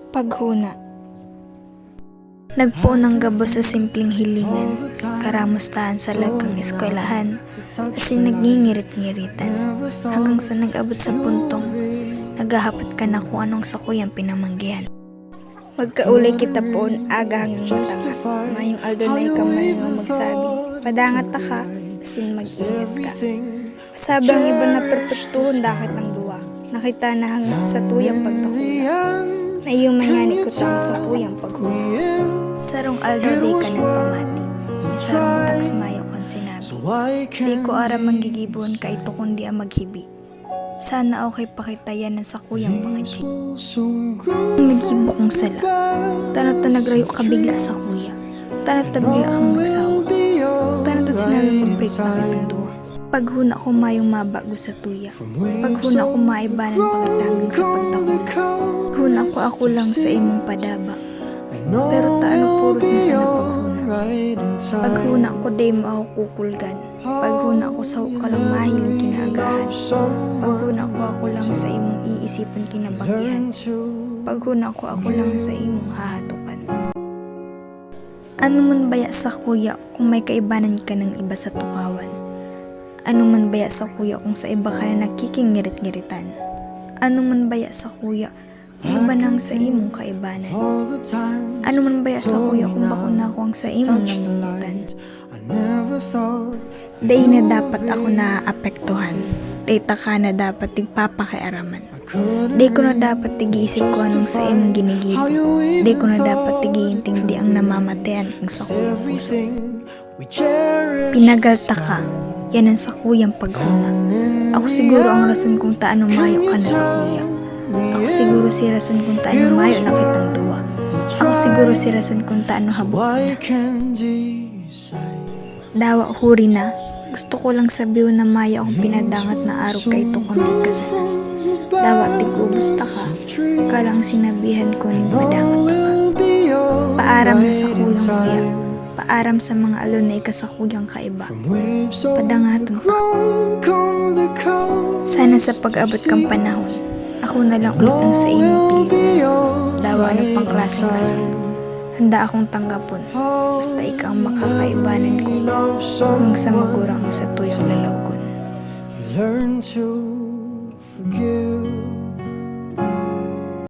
Paghuna. Nagpunang gabos sa simpleng hilingan, karamustahan sa lagkang eskwelahan, asin nagngingirit-ngiritan, hanggang sa nag-abot sa puntong, naghahapat ka na kung anong sakuyang pinamanggihan. Magkaulay kita poon, aga hanggang matanga, mayong aldo na ikamay nga magsabi, padangat ta ka, asin mag-ingat ka. Sabi ang iba na perpektuhon dakit ng duwa, nakita na hanggang sa satuyang pagtakula, na iyong manyani ko tang sa kuyang paghuna. Sarong aldo di ka nagpamati, isarong tagsmayo kan sinabi, di ko aram manggigibon ka ito kundi ang maghibi. Sana okay pakitayan ng sakuyang pangadji. Naghibo kong sala, tanot na nagrayo ka bigla sa kuya, tanot na bigla kang magsawa, tanot na sinabi mag-break na kitang duwa. Paghuna ko mayong mabago sa tuya, paghuna ko maibanan pagtangang sa pagtakuna, paghuna ko ako lang sa imong padaba, pero taano puros na sa napaghuna. Paghuna ko day mo ako kukulgan, paghuna ko sa kalang mahiling kinaagahan, paghuna ko ako lang sa imong iisipan kinabanggihan, paghuna ko ako lang sa imong hahatukan. Ano man baya sa kuya kung may kaibanan ka ng iba sa tukawan? Ano man baya sa kuya kung sa iba ka na nakikingirit-ngiritan? Ano man baya sa kuya kung iba nang sa imong kaibanan? Ano man baya sa kuya kung bako na ako ang sa imong nangungutan? Day na dapat ako naaapektuhan. Day ta ka na dapat tigpapakiaraman. Day ko na dapat tigiisip ko anong sa imong ginigibo. Day ko na dapat tigiintindi ang namamatayan kang sa kuyang puso. Pinagalta ka. Yan ang sakuyang paghuna. Ako siguro ang rason kung taano mayo ka na sa kuya. Ako siguro si rason kung taano mayo na kitang duwa. Ako siguro si rason kung taano habok na. Dawa huri na, gusto ko lang sabihin na maya akong pinadangat na araw kay ito kundi kasana. Dawa tigubos ta ka, kalang sinabihan ko ni padangat ta ka. Paaram na sa kuyang kuya. Paaram sa mga alon na ikasakuyang kaiba. Padangaton pa. Sana sa pag-abot kang panahon, ako na lang ulit ang sa imong piling. Dawa ng pangklaseng aso. Handa akong tanggapon, basta ikaw ang makakaibanan ko hanggang sa magurang sa tuyang lalawgon.